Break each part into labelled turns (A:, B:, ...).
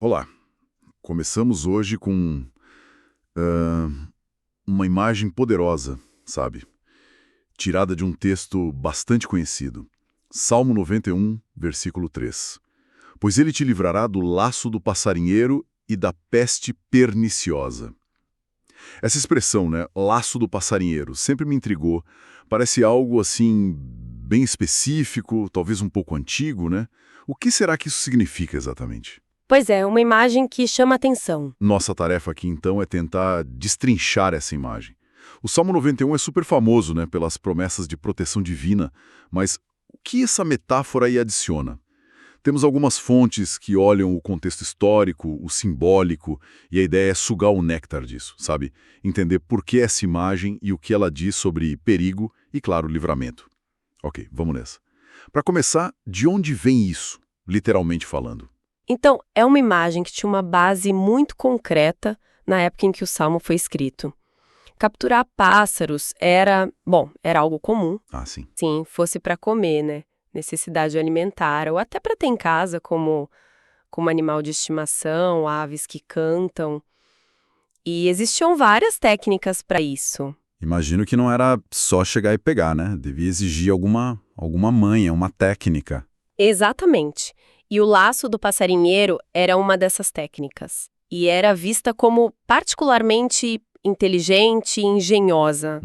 A: Olá, começamos hoje com ah, uma imagem poderosa, sabe? Tirada de um texto bastante conhecido. Salmo 91, versículo 3. Pois ele te livrará do laço do passarinheiro e da peste perniciosa. Essa expressão, né, laço do passarinheiro, sempre me intrigou. Parece algo assim bem específico, talvez um pouco antigo, né? O que será que isso significa exatamente?
B: Pois é, uma imagem que chama atenção.
A: Nossa tarefa aqui, então, é tentar destrinchar essa imagem. O Salmo 91 é super famoso, né, pelas promessas de proteção divina, mas o que essa metáfora aí adiciona? Temos algumas fontes que olham o contexto histórico, o simbólico, e a ideia é sugar o néctar disso, sabe? Entender por que essa imagem e o que ela diz sobre perigo e, claro, livramento. Ok, vamos nessa. Para começar, de onde vem isso, literalmente falando?
B: Então, é uma imagem que tinha uma base muito concreta na época em que o Salmo foi escrito. Capturar pássaros era algo comum,
A: Ah, sim.
B: sim, fosse para comer, né? Necessidade alimentar, ou até para ter em casa como animal de estimação, aves que cantam. E existiam várias técnicas para isso.
A: Imagino que não era só chegar e pegar, né? Devia exigir alguma manha, uma técnica.
B: Exatamente. E o laço do passarinheiro era uma dessas técnicas. E era vista como particularmente inteligente e engenhosa.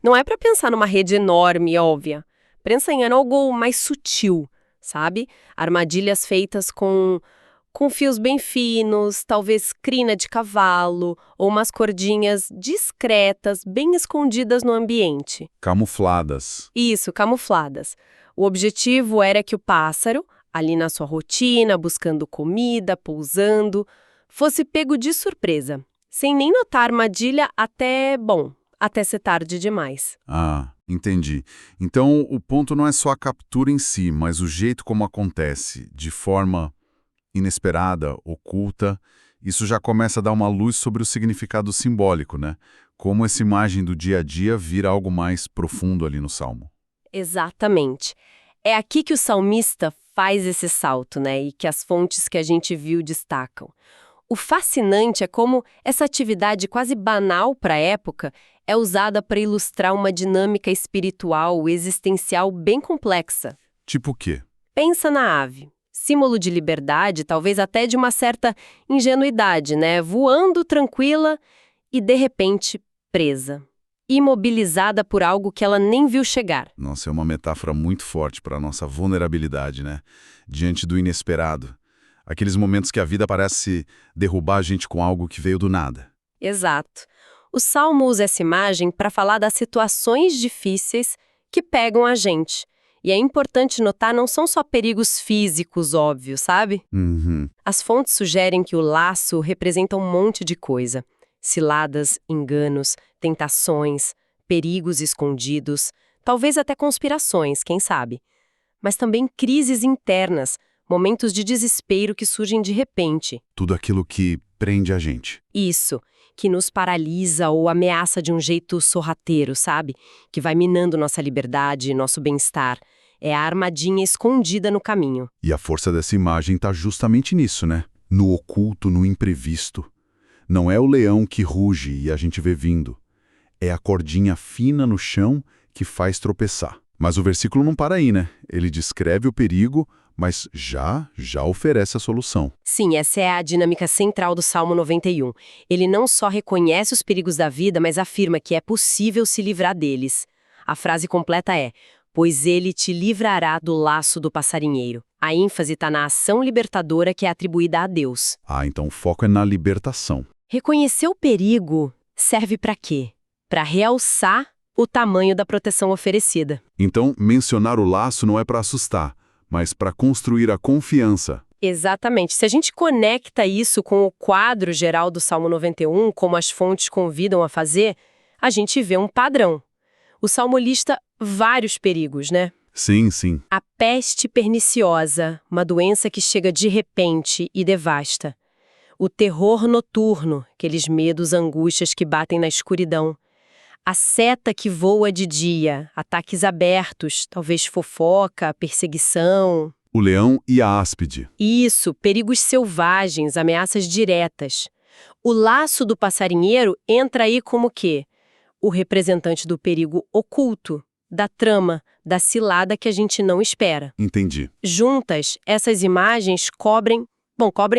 B: Não é para pensar numa rede enorme e óbvia. Pensa em algo mais sutil, sabe? Armadilhas feitas com fios bem finos, talvez crina de cavalo, ou umas cordinhas discretas, bem escondidas no ambiente.
A: Camufladas.
B: Isso, camufladas. O objetivo era que o pássaro, ali na sua rotina, buscando comida, pousando, fosse pego de surpresa, sem nem notar a armadilha até ser tarde demais.
A: Ah, entendi. Então, o ponto não é só a captura em si, mas o jeito como acontece, de forma inesperada, oculta. Isso já começa a dar uma luz sobre o significado simbólico, né? Como essa imagem do dia a dia vira algo mais profundo ali no Salmo.
B: Exatamente. É aqui que o salmista faz esse salto, né? E que as fontes que a gente viu destacam. O fascinante é como essa atividade quase banal para a época é usada para ilustrar uma dinâmica espiritual, existencial bem complexa.
A: Tipo o quê?
B: Pensa na ave, símbolo de liberdade, talvez até de uma certa ingenuidade, né? Voando tranquila e de repente presa, imobilizada por algo que ela nem viu chegar.
A: Nossa, é uma metáfora muito forte para a nossa vulnerabilidade, né? Diante do inesperado. Aqueles momentos que a vida parece derrubar a gente com algo que veio do nada.
B: Exato. O Salmo usa essa imagem para falar das situações difíceis que pegam a gente. E é importante notar, não são só perigos físicos óbvios, sabe?
A: Uhum.
B: As fontes sugerem que o laço representa um monte de coisa. Ciladas, enganos, tentações, perigos escondidos, talvez até conspirações, quem sabe. Mas também crises internas, momentos de desespero que surgem de repente.
A: Tudo aquilo que prende a gente.
B: Isso, que nos paralisa ou ameaça de um jeito sorrateiro, sabe? Que vai minando nossa liberdade e nosso bem-estar. É a armadilha escondida no caminho.
A: E a força dessa imagem está justamente nisso, né? No oculto, no imprevisto. Não é o leão que ruge e a gente vê vindo. É a cordinha fina no chão que faz tropeçar. Mas o versículo não para aí, né? Ele descreve o perigo, mas já oferece a solução.
B: Sim, essa é a dinâmica central do Salmo 91. Ele não só reconhece os perigos da vida, mas afirma que é possível se livrar deles. A frase completa é: pois ele te livrará do laço do passarinheiro. A ênfase está na ação libertadora que é atribuída a Deus.
A: Ah, então o foco é na libertação.
B: Reconhecer o perigo serve para quê? Para realçar o tamanho da proteção oferecida.
A: Então, mencionar o laço não é para assustar, mas para construir a confiança.
B: Exatamente. Se a gente conecta isso com o quadro geral do Salmo 91, como as fontes convidam a fazer, a gente vê um padrão. O salmo lista vários perigos, né?
A: Sim, sim.
B: A peste perniciosa, uma doença que chega de repente e devasta. O terror noturno, aqueles medos, angústias que batem na escuridão. A seta que voa de dia, ataques abertos, talvez fofoca, perseguição.
A: O leão e a áspide.
B: Isso, perigos selvagens, ameaças diretas. O laço do passarinheiro entra aí como o quê? O representante do perigo oculto, da trama, da cilada que a gente não espera.
A: Entendi.
B: Juntas, essas imagens cobrem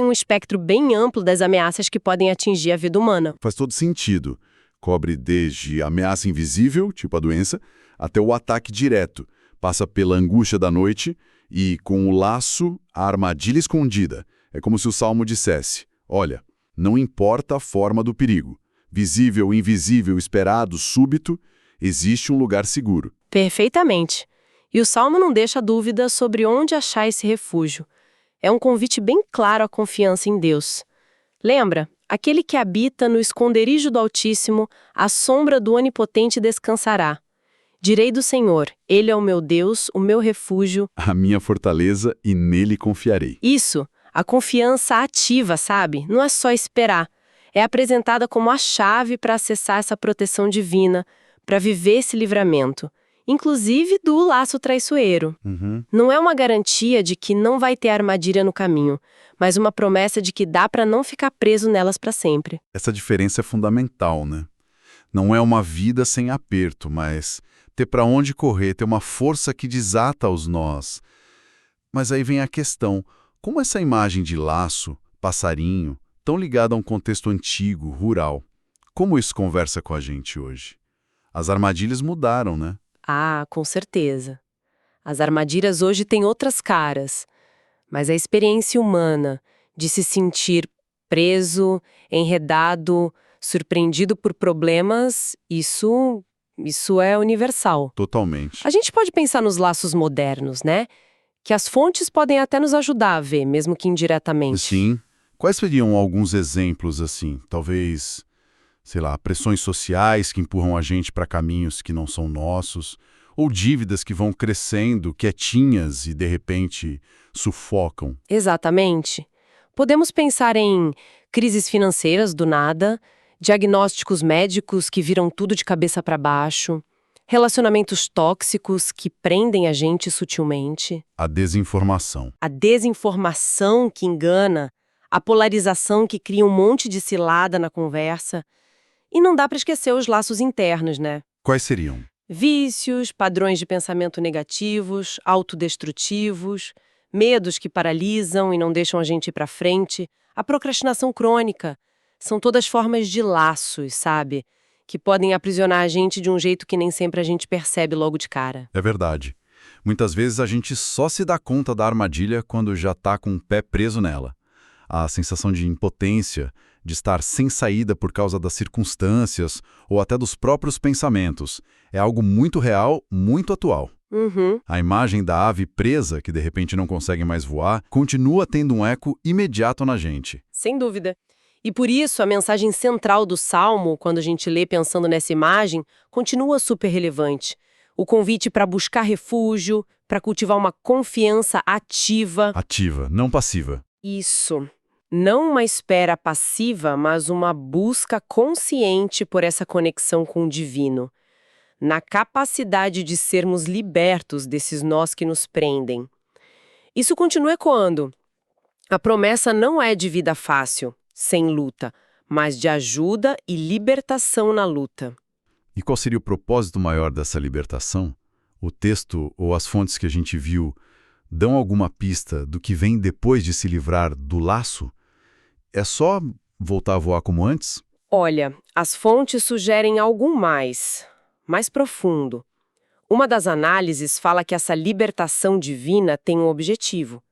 B: um espectro bem amplo das ameaças que podem atingir a vida humana.
A: Faz todo sentido. Cobre desde ameaça invisível, tipo a doença, até o ataque direto. Passa pela angústia da noite e, com o laço, a armadilha escondida. É como se o Salmo dissesse: olha, não importa a forma do perigo. Visível, invisível, esperado, súbito, existe um lugar seguro.
B: Perfeitamente. E o Salmo não deixa dúvida sobre onde achar esse refúgio. É um convite bem claro à confiança em Deus. Lembra? Aquele que habita no esconderijo do Altíssimo, à sombra do Onipotente descansará. Direi do Senhor, Ele é o meu Deus, o meu refúgio.
A: A minha fortaleza e nele confiarei.
B: Isso, a confiança ativa, sabe? Não é só esperar. É apresentada como a chave para acessar essa proteção divina, para viver esse livramento, inclusive do laço traiçoeiro. Não é uma garantia de que não vai ter armadilha no caminho, mas uma promessa de que dá para não ficar preso nelas para sempre.
A: Essa diferença é fundamental, né? Não é uma vida sem aperto, mas ter para onde correr, ter uma força que desata os nós. Mas aí vem a questão, como essa imagem de laço, passarinho, tão ligada a um contexto antigo, rural, como isso conversa com a gente hoje? As armadilhas mudaram, né?
B: Ah, com certeza. As armadilhas hoje têm outras caras, mas a experiência humana de se sentir preso, enredado, surpreendido por problemas, isso é universal.
A: Totalmente.
B: A gente pode pensar nos laços modernos, né? Que as fontes podem até nos ajudar a ver, mesmo que indiretamente.
A: Sim. Quais seriam alguns exemplos assim? Talvez, sei lá, pressões sociais que empurram a gente para caminhos que não são nossos, ou dívidas que vão crescendo, quietinhas e de repente sufocam.
B: Exatamente. Podemos pensar em crises financeiras do nada, diagnósticos médicos que viram tudo de cabeça para baixo, relacionamentos tóxicos que prendem a gente sutilmente,
A: A desinformação.
B: a desinformação que engana, a polarização que cria um monte de cilada na conversa. E não dá para esquecer os laços internos, né?
A: Quais seriam?
B: Vícios, padrões de pensamento negativos, autodestrutivos, medos que paralisam e não deixam a gente ir para frente, a procrastinação crônica. São todas formas de laços, sabe? Que podem aprisionar a gente de um jeito que nem sempre a gente percebe logo de cara.
A: É verdade. Muitas vezes a gente só se dá conta da armadilha quando já está com o pé preso nela. A sensação de impotência, de estar sem saída por causa das circunstâncias ou até dos próprios pensamentos, é algo muito real, muito atual. A imagem da ave presa, que de repente não consegue mais voar, continua tendo um eco imediato na gente.
B: Sem dúvida. E por isso a mensagem central do Salmo, quando a gente lê pensando nessa imagem, continua super relevante. O convite para buscar refúgio, para cultivar uma confiança ativa.
A: Ativa, não passiva.
B: Isso. Não uma espera passiva, mas uma busca consciente por essa conexão com o divino. Na capacidade de sermos libertos desses nós que nos prendem. Isso continua ecoando. A promessa não é de vida fácil, sem luta, mas de ajuda e libertação na luta.
A: E qual seria o propósito maior dessa libertação? O texto ou as fontes que a gente viu dão alguma pista do que vem depois de se livrar do laço? É só voltar a voar como antes?
B: Olha, as fontes sugerem algo mais profundo. Uma das análises fala que essa libertação divina tem um objetivo: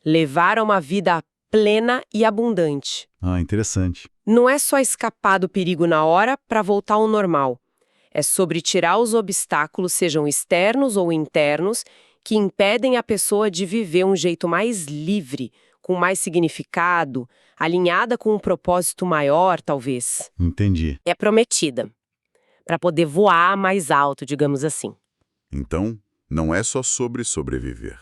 B: levar a uma vida plena e abundante.
A: Ah, interessante.
B: Não é só escapar do perigo na hora para voltar ao normal. É sobre tirar os obstáculos, sejam externos ou internos, que impedem a pessoa de viver um jeito mais livre, com mais significado, alinhada com um propósito maior, talvez.
A: Entendi.
B: É prometida, para poder voar mais alto, digamos assim.
A: Então, não é só sobre sobreviver.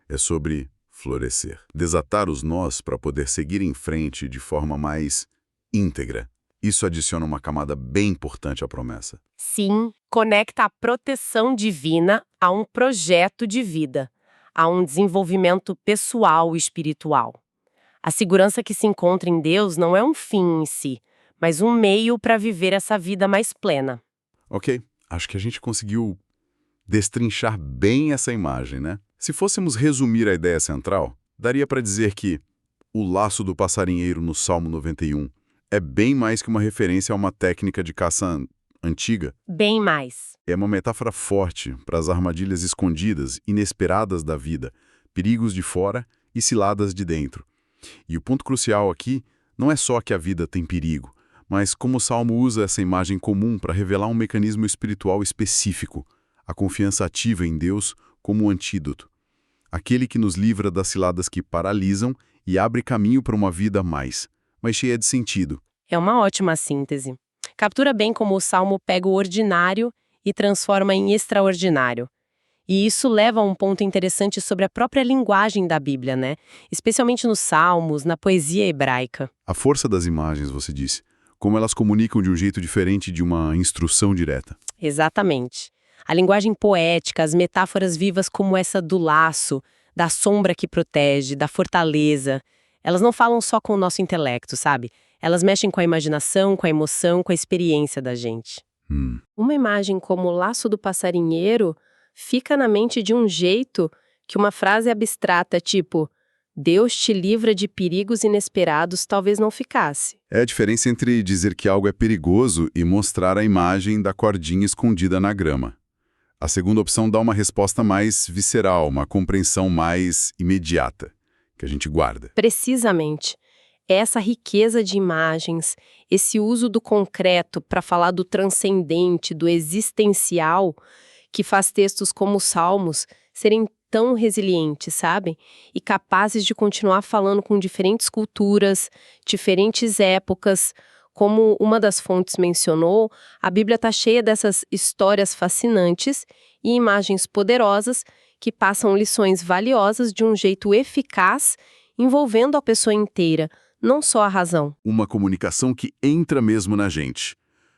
A: É sobre florescer. Desatar os nós para poder seguir em frente de forma mais íntegra. Isso adiciona uma camada bem importante à promessa.
B: Sim, conecta a proteção divina a um projeto de vida. a um desenvolvimento pessoal e espiritual. A segurança que se encontra em Deus não é um fim em si, mas um meio para viver essa vida mais plena.
A: Ok, acho que a gente conseguiu destrinchar bem essa imagem, né? Se fôssemos resumir a ideia central, daria para dizer que o laço do passarinheiro no Salmo 91 é bem mais que uma referência a uma técnica de caça antiga.
B: Bem mais.
A: É uma metáfora forte para as armadilhas escondidas, inesperadas da vida, perigos de fora e ciladas de dentro. E o ponto crucial aqui não é só que a vida tem perigo, mas como o Salmo usa essa imagem comum para revelar um mecanismo espiritual específico, a confiança ativa em Deus como um antídoto. Aquele que nos livra das ciladas que paralisam e abre caminho para uma vida mais cheia de sentido.
B: É uma ótima síntese. Captura bem como o Salmo pega o ordinário e transforma em extraordinário. E isso leva a um ponto interessante sobre a própria linguagem da Bíblia, né? Especialmente nos Salmos, na poesia hebraica.
A: A força das imagens, você disse, como elas comunicam de um jeito diferente de uma instrução direta.
B: Exatamente. A linguagem poética, as metáforas vivas como essa do laço, da sombra que protege, da fortaleza, elas não falam só com o nosso intelecto, sabe? Elas mexem com a imaginação, com a emoção, com a experiência da gente. Uma imagem como o laço do passarinheiro fica na mente de um jeito que uma frase abstrata tipo Deus te livra de perigos inesperados talvez não ficasse.
A: É a diferença entre dizer que algo é perigoso e mostrar a imagem da cordinha escondida na grama. A segunda opção dá uma resposta mais visceral, uma compreensão mais imediata, que a gente guarda.
B: Precisamente. Essa riqueza de imagens, esse uso do concreto para falar do transcendente, do existencial, que faz textos como os Salmos serem tão resilientes, sabe? E capazes de continuar falando com diferentes culturas, diferentes épocas. Como uma das fontes mencionou, a Bíblia está cheia dessas histórias fascinantes e imagens poderosas que passam lições valiosas de um jeito eficaz, envolvendo a pessoa inteira, não só a razão.
A: Uma comunicação que entra mesmo na gente.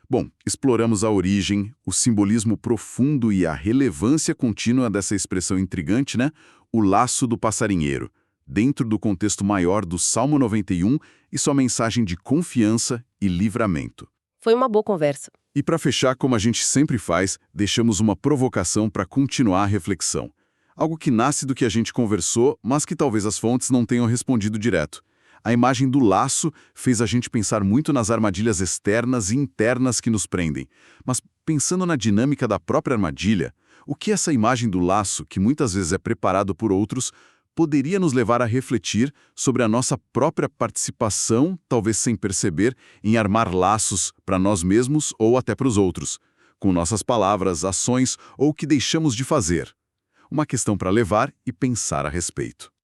A: Bom, exploramos a origem, o simbolismo profundo e a relevância contínua dessa expressão intrigante, né? O laço do passarinheiro, dentro do contexto maior do Salmo 91 e sua mensagem de confiança e livramento.
B: Foi uma boa conversa.
A: E para fechar, como a gente sempre faz, deixamos uma provocação para continuar a reflexão. Algo que nasce do que a gente conversou, mas que talvez as fontes não tenham respondido direto. A imagem do laço fez a gente pensar muito nas armadilhas externas e internas que nos prendem. Mas pensando na dinâmica da própria armadilha, o que essa imagem do laço, que muitas vezes é preparado por outros, poderia nos levar a refletir sobre a nossa própria participação, talvez sem perceber, em armar laços para nós mesmos ou até para os outros, com nossas palavras, ações ou o que deixamos de fazer. Uma questão para levar e pensar a respeito.